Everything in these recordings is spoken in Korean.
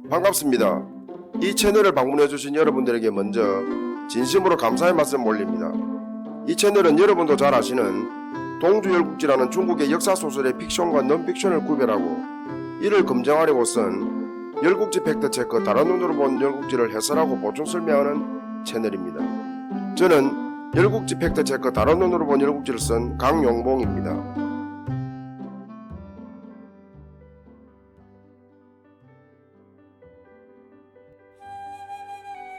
반갑습니다. 이 채널을 방문해주신 여러분들에게 먼저 진심으로 감사의 말씀 올립니다. 이 채널은 여러분도 잘 아시는 동주열국지라는 중국의 역사소설의 픽션과 넌픽션을 구별하고 이를 검증하려고 쓴 열국지 팩트체크 다른 눈으로 본 열국지를 해설하고 보충 설명하는 채널입니다. 저는 열국지 팩트체크 다른 눈으로 본 열국지를 쓴 강용봉입니다.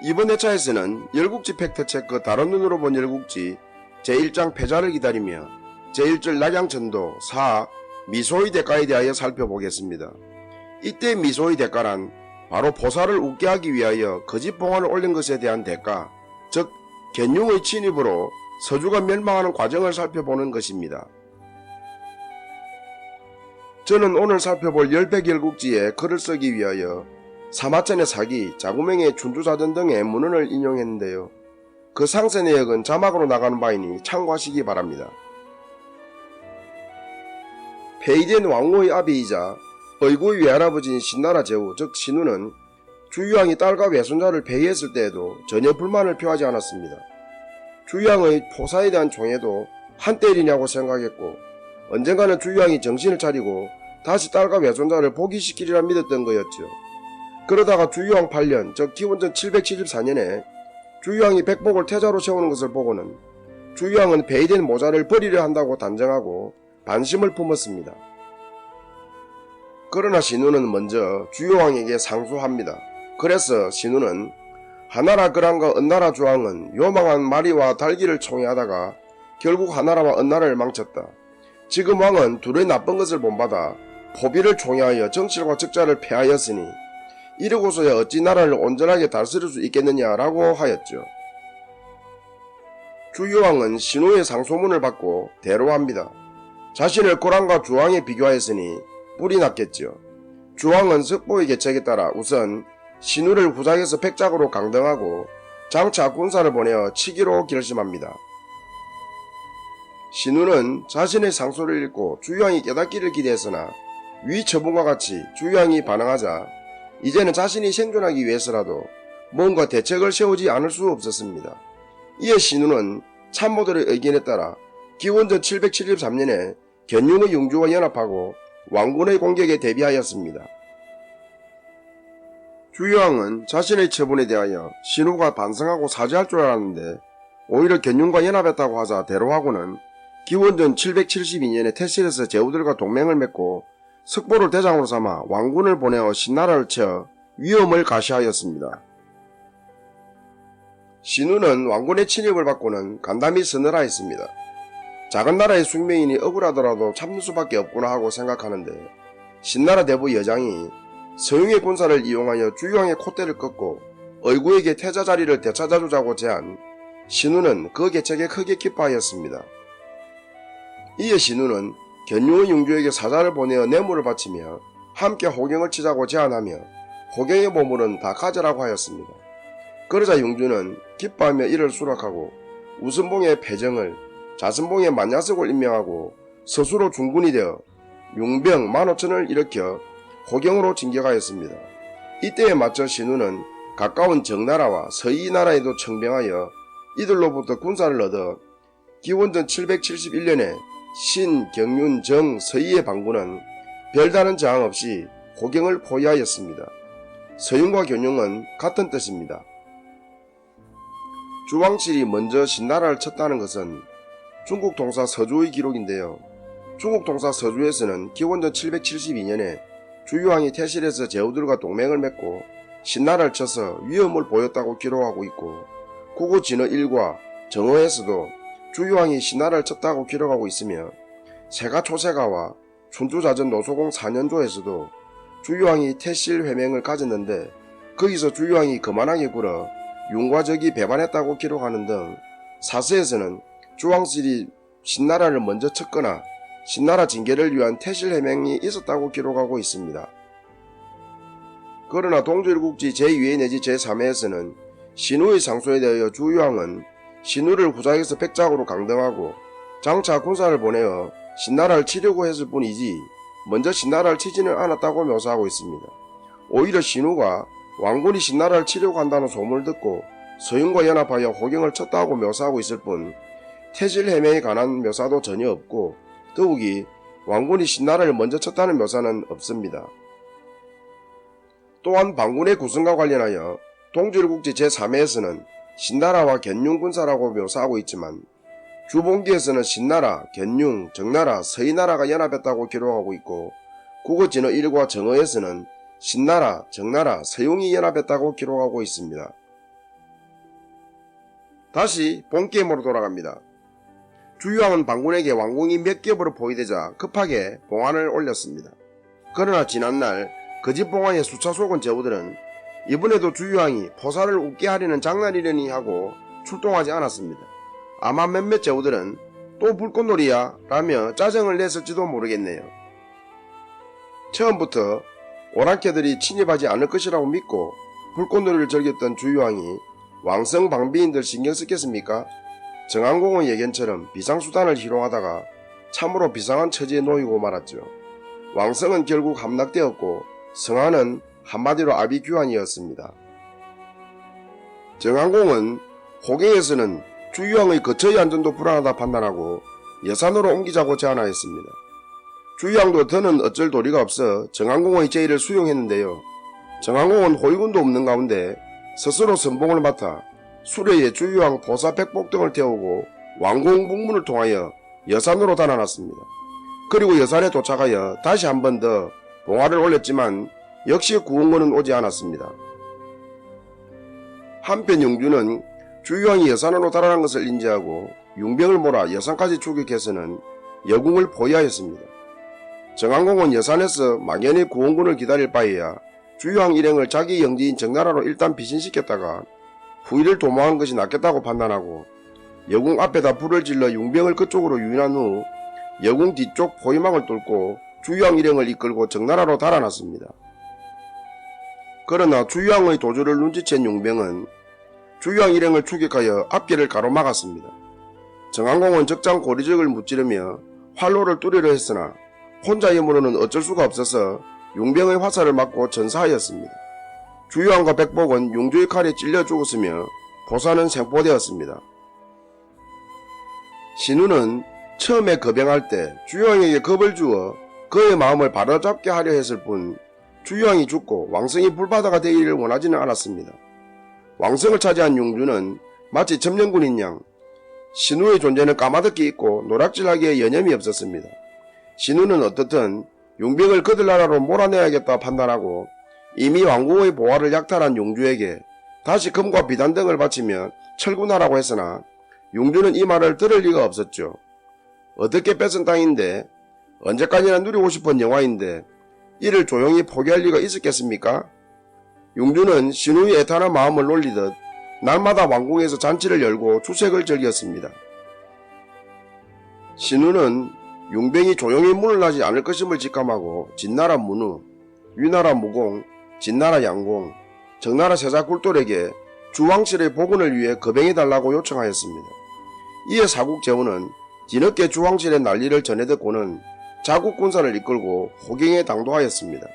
이번 회차에서는 열국지 팩트체크 다른 눈으로 본 열국지 제1장 패자를 기다리며 제1절 낙양전도 4 미소의 대가에 대하여 살펴보겠습니다. 이때 미소의 대가란 바로 보살을 웃게 하기 위하여 거짓 봉화를 올린 것에 대한 대가, 즉 견융의 침입으로 서주가 멸망하는 과정을 살펴보는 것입니다. 저는 오늘 살펴볼 열백열국지에 글을 쓰기 위하여 사마천의 사기, 자구명의 춘추사전 등의 문헌을 인용했는데요. 그 상세 내역은 자막으로 나가는 바이니 참고하시기 바랍니다. 폐위된 왕후의 아비이자 의구의 외할아버지인 신나라 제후, 즉 신우는 주유왕이 딸과 외손자를 폐위했을 때에도 전혀 불만을 표하지 않았습니다. 주유왕의 포사에 대한 총애도 한때이냐고 생각했고 언젠가는 주유왕이 정신을 차리고 다시 딸과 외손자를 복위시키리라 믿었던 거였죠. 그러다가 주유왕 8년, 즉 기원전 774년에 주유왕이 백복을 태자로 세우는 것을 보고는 주유왕은 폐위된 모자를 버리려 한다고 단정하고 반심을 품었습니다. 그러나 신우는 먼저 주유왕에게 상소합니다. 그래서 신우는 하나라 그랑과 은나라 주왕은 요망한 마리와 달기를 총애하다가 결국 하나라와 은나라를 망쳤다. 지금 왕은 둘의 나쁜 것을 본받아 포비를 총애하여 정실과 적자를 폐하였으니 이러고서야 어찌 나라를 온전하게 다스릴 수 있겠느냐라고 하였죠. 주유왕은 신우의 상소문을 받고 대로합니다. 자신을 고랑과 주왕에 비교하였으니 뿔이 났겠죠. 주왕은 석보의 계책에 따라 우선 신우를 후작에서 백작으로 강등하고 장차 군사를 보내어 치기로 결심합니다. 신우는 자신의 상소를 읽고 주유왕이 깨닫기를 기대했으나 위 처분과 같이 주유왕이 반항하자 이제는 자신이 생존하기 위해서라도 뭔가 대책을 세우지 않을 수 없었습니다. 이에 신우는 참모들의 의견에 따라 기원전 773년에 견융의 용주와 연합하고 왕군의 공격에 대비하였습니다. 주유왕은 자신의 처분에 대하여 신우가 반성하고 사죄할 줄 알았는데 오히려 견융과 연합했다고 하자 대로하고는 기원전 772년에 태실에서 제후들과 동맹을 맺고 석보를 대장으로 삼아 왕군을 보내어 신나라를 쳐 위험을 가시하였습니다. 신우는 왕군의 침입을 받고는 간담이 서늘하 했습니다. 작은 나라의 숙명이니 억울하더라도 참는 수밖에 없구나 하고 생각하는데 신나라 대부 여장이 서용의 군사를 이용하여 주유왕의 콧대를 꺾고 의구에게 태자 자리를 되찾아주자고 제안, 신우는 그 계책에 크게 기뻐하였습니다. 이에 신우는 견융의 용주에게 사자를 보내어 뇌물을 바치며 함께 호경을 치자고 제안하며 호경의 보물은 다 가져라고 하였습니다. 그러자 용주는 기뻐하며 이를 수락하고 우선봉의 패정을, 자선봉의 만야석을 임명하고 스스로 중군이 되어 용병 15,000을 일으켜 호경으로 진격하였습니다. 이때에 맞춰 신우는 가까운 정나라와 서이나라에도 청병하여 이들로부터 군사를 얻어 기원전 771년에 신, 경륜, 정, 서희의 반군은 별다른 저항 없이 호경을 포위하였습니다. 서윤과 견융은 같은 뜻입니다. 주왕실이 먼저 신나라를 쳤다는 것은 중국 동사 서주의 기록인데요. 중국 동사 서주에서는 기원전 772년에 주유왕이 태실에서 제후들과 동맹을 맺고 신나라를 쳐서 위험을 보였다고 기록하고 있고 구구 진어 1과 정어에서도 주유왕이 신나라를 쳤다고 기록하고 있으며 세가초세가와 춘추자전 노소공 4년조에서도 주유왕이 태실 회맹을 가졌는데 거기서 주유왕이 거만하게 굴어 윤과적이 배반했다고 기록하는 등 사서에서는 주왕실이 신나라를 먼저 쳤거나 신나라 징계를 위한 태실 회맹이 있었다고 기록하고 있습니다. 그러나 동주일국지 제2회 내지 제3회에서는 신우의 상소에 대하여 주유왕은 신우를 후작에서 백작으로 강등하고 장차 군사를 보내어 신나라를 치려고 했을 뿐이지 먼저 신나라를 치지는 않았다고 묘사하고 있습니다. 오히려 신우가 왕군이 신나라를 치려고 한다는 소문을 듣고 서윤과 연합하여 호경을 쳤다고 묘사하고 있을 뿐 태질 해명에 관한 묘사도 전혀 없고 더욱이 왕군이 신나라를 먼저 쳤다는 묘사는 없습니다. 또한 반군의 구성과 관련하여 동질국지 제3회에서는 신나라와 견융군사라고 묘사하고 있지만 주봉기에서는 신나라, 견융, 정나라, 서희나라가 연합했다고 기록하고 있고 국어진어 1과 정어에서는 신나라, 정나라, 서용이 연합했다고 기록하고 있습니다. 다시 본게임으로 돌아갑니다. 주유왕은 반군에게 왕궁이 몇 겹으로 포위되자 급하게 봉환을 올렸습니다. 그러나 지난날 그 집 봉환에 수차 속은 제후들은 이번에도 주유왕이 포사를 웃게 하려는 장난이려니 하고 출동하지 않았습니다. 아마 몇몇 제후들은 또 불꽃놀이야 라며 짜증을 냈을지도 모르겠네요. 처음부터 오랑캐들이 침입하지 않을 것이라고 믿고 불꽃놀이를 즐겼던 주유왕이 왕성 방비인들 신경 쓰겠습니까? 정안공의 예견처럼 비상수단을 희롱하다가 참으로 비상한 처지에 놓이고 말았죠. 왕성은 결국 함락되었고 성안은 한마디로 아비규환이었습니다. 정안공은 호경에서는 주유왕의 거처의 안전도 불안하다 판단하고 여산으로 옮기자고 제안하였습니다. 주유왕도 더는 어쩔 도리가 없어 정안공의 제의를 수용했는데요. 정안공은 호위군도 없는 가운데 스스로 선봉을 맡아 수레에 주유왕 보사 백복 등을 태우고 왕궁 북문을 통하여 여산으로 달아났습니다. 그리고 여산에 도착하여 다시 한 번 더 봉화를 올렸지만 역시 구원군은 오지 않았습니다. 한편 용주는 주유왕이 여산으로 달아난 것을 인지하고 융병을 몰아 여산까지 추격해서는 여궁을 포위하였습니다. 정안공은 여산에서 막연히 구원군을 기다릴 바에야 주유왕 일행을 자기 영지인 정나라로 일단 피신시켰다가 후위를 도모한 것이 낫겠다고 판단하고 여궁 앞에다 불을 질러 융병을 그쪽으로 유인한 후 여궁 뒤쪽 포위망을 뚫고 주유왕 일행을 이끌고 정나라로 달아났습니다. 그러나 주유왕의 도주를 눈치챈 융병은 주유왕 일행을 추격하여 앞길을 가로막았습니다. 정안공은 적장 고리적을 무찌르며 활로를 뚫으려 했으나 혼자 힘으로는 어쩔 수가 없어서 융병의 화살을 맞고 전사하였습니다. 주유왕과 백복은 용주의 칼에 찔려 죽었으며 보사는 생포되었습니다. 신우는 처음에 거병할 때 주유왕에게 겁을 주어 그의 마음을 바로잡게 하려 했을 뿐 주유왕이 죽고 왕성이 불바다가 되기를 원하지는 않았습니다. 왕성을 차지한 용주는 마치 점령군인 양 신우의 존재는 까마득히 잊고 노략질하기에 여념이 없었습니다. 신우는 어떻든 용병을 그들 나라로 몰아내야겠다 판단하고 이미 왕궁의 보화를 약탈한 용주에게 다시 금과 비단 등을 바치며 철군하라고 했으나 용주는 이 말을 들을 리가 없었죠. 어떻게 뺏은 땅인데 언제까지나 누리고 싶은 영화인데 이를 조용히 포기할 리가 있었겠습니까? 용주는 신우의 애타는 마음을 놀리듯 날마다 왕궁에서 잔치를 열고 추색을 즐겼습니다. 신우는 용병이 조용히 문을 나지 않을 것임을 직감하고 진나라 문우, 위나라 무공, 진나라 양공, 정나라 세자굴돌에게 주왕실의 복원을 위해 거병해달라고 요청하였습니다. 이에 사국제후는 뒤늦게 주왕실의 난리를 전해 듣고는 자국군사를 이끌고 호경에 당도하였습니다.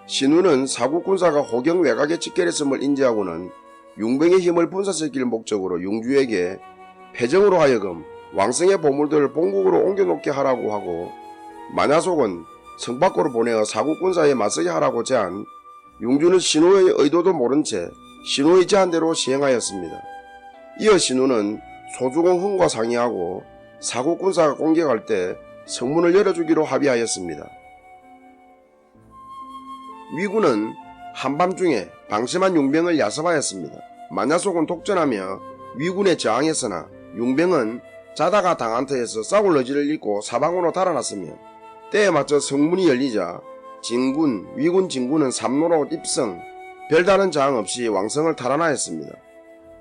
신우는 사국군사가 호경 외곽에 집결했음을 인지하고는 융병의 힘을 분산시킬 목적으로 용주에게 패정으로 하여금 왕성의 보물들을 본국으로 옮겨놓게 하라고 하고 만야속은 성 밖으로 보내어 사국군사에 맞서게 하라고 제안, 용주는 신우의 의도도 모른 채 신우의 제안대로 시행하였습니다. 이어 신우는 소주공 흥과 상의하고 사국군사가 공격할 때 성문을 열어주기로 합의하였습니다. 위군은 한밤중에 방심한 용병을 야섭하였습니다. 만야속은 독전하며 위군에 저항했으나 용병은 자다가 당한 터에서 싸울 의지를 잃고 사방으로 달아났으며 때에 맞춰 성문이 열리자 진군, 위군 진군은 삼로로 입성, 별다른 저항 없이 왕성을 탈환하였습니다.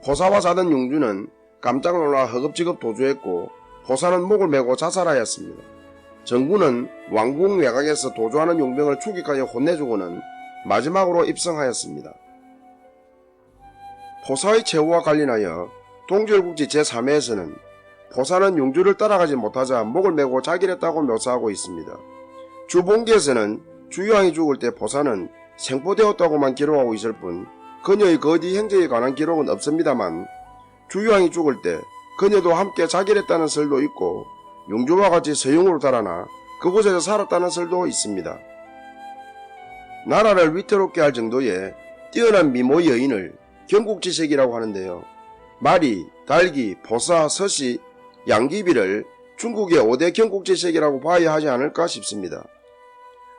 호사와 자던 용주는 깜짝 놀라 허겁지겁 도주했고 호사는 목을 메고 자살하였습니다. 정군은 왕궁 외곽에서 도주하는 용병을 추격하여 혼내주고는 마지막으로 입성하였습니다. 포사의 최후와 관련하여 동절국지 제3회에서는 포사는 용주를 따라가지 못하자 목을 메고 자결했다고 묘사하고 있습니다. 주봉기에서는 주유왕이 죽을 때 보사는 생포되었다고만 기록하고 있을 뿐 그녀의 거디 행적에 관한 기록은 없습니다만 주유왕이 죽을 때 그녀도 함께 자결했다는 설도 있고 용주와 같이 서용으로 달아나 그곳에서 살았다는 설도 있습니다. 나라를 위태롭게 할 정도의 뛰어난 미모 여인을 경국지색이라고 하는데요. 마리, 달기, 보사, 서시, 양귀비를 중국의 5대 경국지색이라고 봐야 하지 않을까 싶습니다.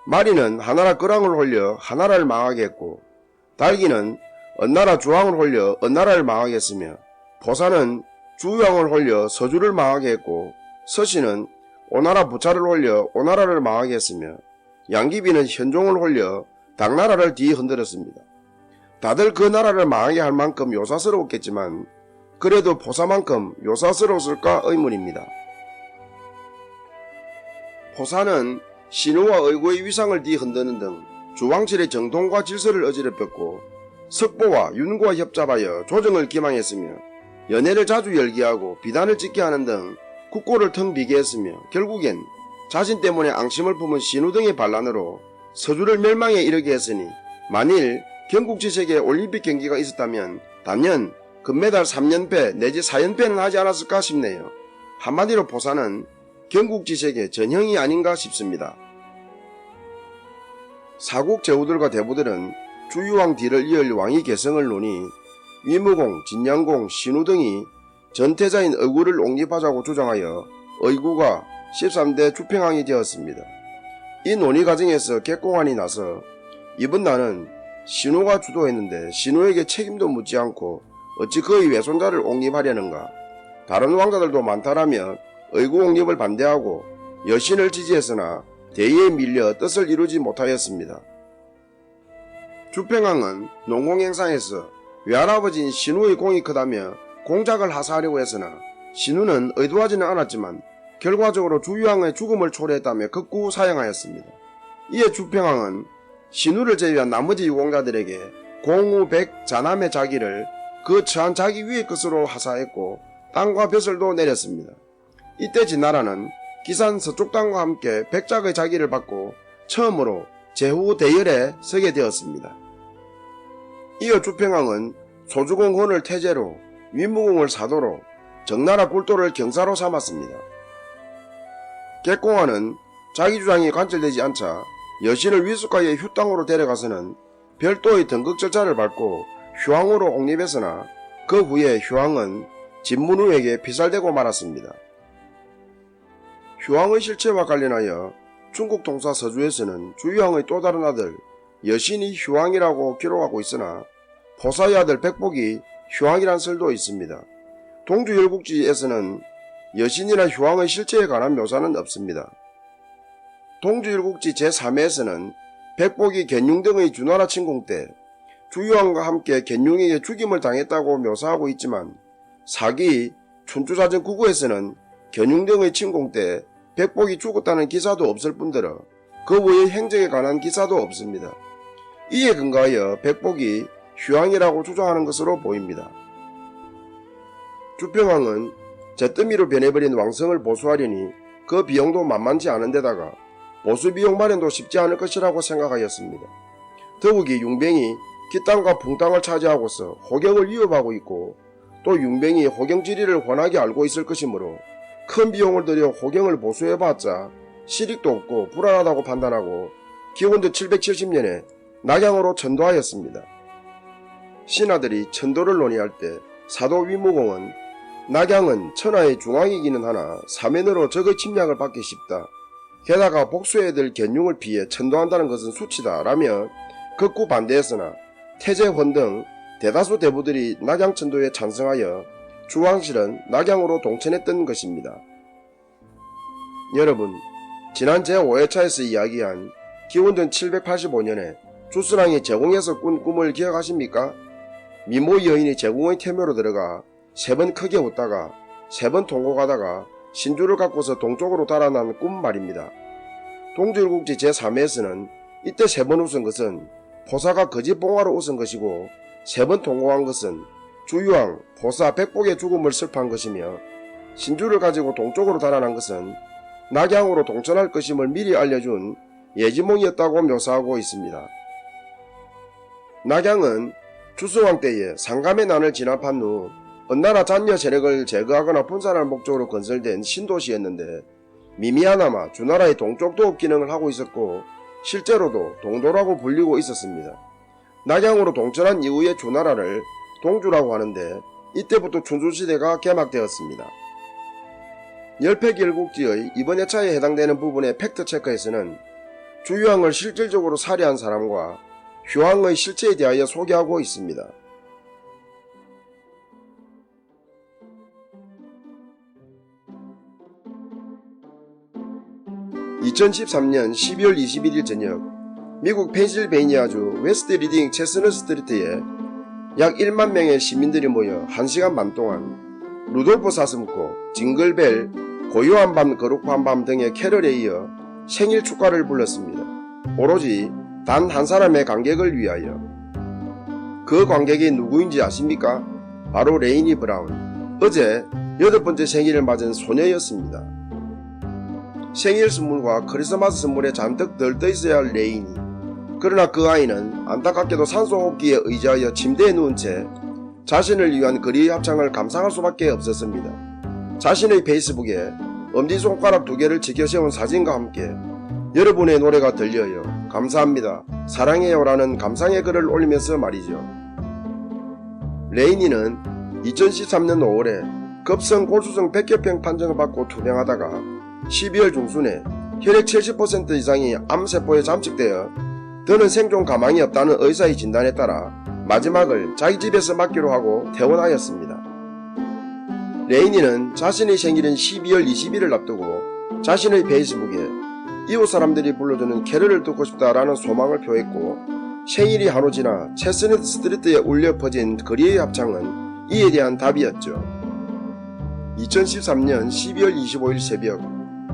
마리는 하나라 거랑을 홀려 하나라를 망하게 했고, 달기는 언나라 주왕을 홀려 언나라를 망하게 했으며, 보사는 주왕을 홀려 서주를 망하게 했고, 서시는 오나라 부차를 홀려 오나라를 망하게 했으며, 양귀비는 현종을 홀려 당나라를 뒤흔들었습니다. 다들 그 나라를 망하게 할 만큼 요사스러웠겠지만 그래도 보사만큼 요사스러웠을까 의문입니다. 보사는 신우와 의구의 위상을 뒤흔드는 등 주왕실의 정통과 질서를 어지럽혔고 석보와 윤고와 협잡하여 조정을 기망했으며 연회를 자주 열기하고 비단을 찍게 하는 등 국고를 텅 비게 했으며 결국엔 자신 때문에 앙심을 품은 신우 등의 반란으로 서주를 멸망에 이르게 했으니 만일 경국지색에 올림픽 경기가 있었다면 단연 금메달 3연패 내지 4연패는 하지 않았을까 싶네요. 한마디로 보사는 경국지색의 전형이 아닌가 싶습니다. 사국 제후들과 대부들은 주유왕 뒤를 이을 왕위 계승을 논의 위무공, 진양공, 신우 등이 전태자인 의구를 옹립하자고 주장하여 의구가 13대 주평왕이 되었습니다. 이 논의 과정에서 객공안이 나서 이번 나는 신우가 주도했는데 신우에게 책임도 묻지 않고 어찌 그의 외손자를 옹립하려는가. 다른 왕자들도 많다라며 의구 옹립을 반대하고 여신을 지지했으나 대의에 밀려 뜻을 이루지 못하였습니다. 주평왕은 농공행상에서 외할아버지인 신우의 공이 크다며 공작을 하사하려고 했으나 신우는 의도하지는 않았지만 결과적으로 주유왕의 죽음을 초래했다며 극구 사형하였습니다. 이에 주평왕은 신우를 제외한 나머지 유공자들에게 공우, 백, 자남의 자기를 그 처한 자기 위의 것으로 하사했고 땅과 벼슬도 내렸습니다. 이때 진나라는 기산 서쪽 땅과 함께 백작의 자기를 받고 처음으로 제후 대열에 서게 되었습니다. 이어 주평왕은 소주공헌을 태제로 위무공을 사도로 정나라 굴도를 경사로 삼았습니다. 객공안은 자기 주장이 관철되지 않자 여신을 위숙하여 휴땅으로 데려가서는 별도의 등극 절차를 밟고 휴왕으로 옹립했으나 그 후에 휴왕은 진문우에게 피살되고 말았습니다. 휴왕의 실체와 관련하여 중국 동사 서주에서는 주유왕의 또 다른 아들 여신이 휴왕이라고 기록하고 있으나 보사의 아들 백복이 휴왕이란 설도 있습니다. 동주열국지에서는 여신이나 휴왕의 실체에 관한 묘사는 없습니다. 동주일국지 제3회에서는 백복이 genyung 등의 주나라 침공 때 주유왕과 함께 gen용에게 죽임을 당했다고 묘사하고 있지만 사기 춘추사전 9구에서는 genyung 등의 침공 때 백복이 죽었다는 기사도 없을 뿐더러 그 외의 행적에 관한 기사도 없습니다. 이에 근거하여 백복이 휴왕이라고 주장하는 것으로 보입니다. 주평왕은 잿더미로 변해버린 왕성을 보수하려니 그 비용도 만만치 않은 데다가 보수비용 마련도 쉽지 않을 것이라고 생각하였습니다. 더욱이 융병이 기땅과 붕땅을 차지하고서 호경을 위협하고 있고 또 융병이 호경지리를 훤하게 알고 있을 것이므로 큰 비용을 들여 호경을 보수해봤자 실익도 없고 불안하다고 판단하고 기원전 770년에 낙양으로 천도하였습니다. 신하들이 천도를 논의할 때 사도 위무공은 낙양은 천하의 중앙이기는 하나 사면으로 적의 침략을 받기 쉽다. 게다가 복수해야 될 gen용을 피해 천도한다는 것은 수치다 라며 극구 반대했으나 태제헌 등 대다수 대부들이 낙양천도에 찬성하여 주왕실은 낙양으로 동천했던 것입니다. 여러분, 지난 제5회차에서 이야기한 기원전 785년에 주스랑이 제공에서 꾼 꿈을 기억하십니까? 미모 여인이 제공의 태묘로 들어가 3번 크게 웃다가 3번 통곡하다가 신주를 갖고서 동쪽으로 달아난 꿈 말입니다. 동주일국지 제3회에서는 이때 3번 웃은 것은 보사가 거짓봉화로 웃은 것이고 3번 통곡한 것은 주유왕, 보사, 백복의 죽음을 슬퍼한 것이며 신주를 가지고 동쪽으로 달아난 것은 낙양으로 동천할 것임을 미리 알려준 예지몽이었다고 묘사하고 있습니다. 낙양은 주승왕 때에 상감의 난을 진압한 후 은나라 잔여 세력을 제거하거나 분산할 목적으로 건설된 신도시였는데 미미하나마 주나라의 동쪽 도읍 기능을 하고 있었고 실제로도 동도라고 불리고 있었습니다. 낙양으로 동천한 이후의 주나라를 동주라고 하는데 이때부터 춘추시대가 개막되었습니다. 열패결국지의 이번 회차에 해당되는 부분의 팩트체크에서는 주유왕을 실질적으로 살해한 사람과 휴왕의 실체에 대하여 소개하고 있습니다. 2013년 12월 21일 저녁 미국 펜실베이니아주 웨스트 리딩 체스넛 스트리트에 약 1만 명의 시민들이 모여 1시간 반 동안 루돌프 사슴코, 징글벨, 고요한 밤 거룩한 밤 등의 캐럴에 이어 생일 축가를 불렀습니다. 오로지 단 한 사람의 관객을 위하여. 그 관객이 누구인지 아십니까? 바로 레이니 브라운. 어제 8번째 생일을 맞은 소녀였습니다. 생일 선물과 크리스마스 선물에 잔뜩 들떠 있어야 할 레이니. 그러나 그 아이는 안타깝게도 산소호흡기에 의지하여 침대에 누운 채 자신을 위한 거리 합창을 감상할 수밖에 없었습니다. 자신의 페이스북에 엄지손가락 2개를 지켜세운 사진과 함께 여러분의 노래가 들려요. 감사합니다. 사랑해요 라는 감상의 글을 올리면서 말이죠. 레이니는 2013년 5월에 급성 골수성 백혈병 판정을 받고 투병하다가 12월 중순에 혈액 70% 이상이 암세포에 잠식되어 더는 생존 가망이 없다는 의사의 진단에 따라 마지막을 자기 집에서 맞기로 하고 퇴원하였습니다. 레이니는 자신의 생일인 12월 20일을 앞두고 자신의 페이스북에 이웃 사람들이 불러주는 캐럴을 듣고 싶다라는 소망을 표했고 생일이 한우 지나 체스넛 스트리트에 울려 퍼진 거리의 합창은 이에 대한 답이었죠. 2013년 12월 25일 새벽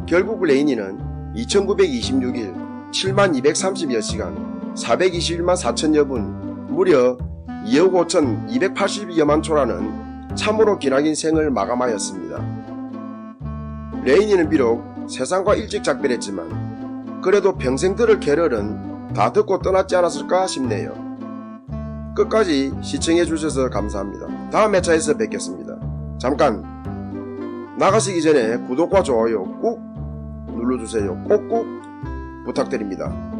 결국 레이니는 2926일 7230여 시간 421만 4천여 분 무려 2억 5282여만 초라는 참으로 기나긴 생을 마감하였습니다. 레이니는 비록 세상과 일찍 작별했지만 그래도 평생 들을 캐럴은 다 듣고 떠났지 않았을까 싶네요. 끝까지 시청해주셔서 감사합니다. 다음 회차에서 뵙겠습니다. 잠깐 나가시기 전에 구독과 좋아요 꾹 눌러주세요. 꼭꼭 부탁드립니다.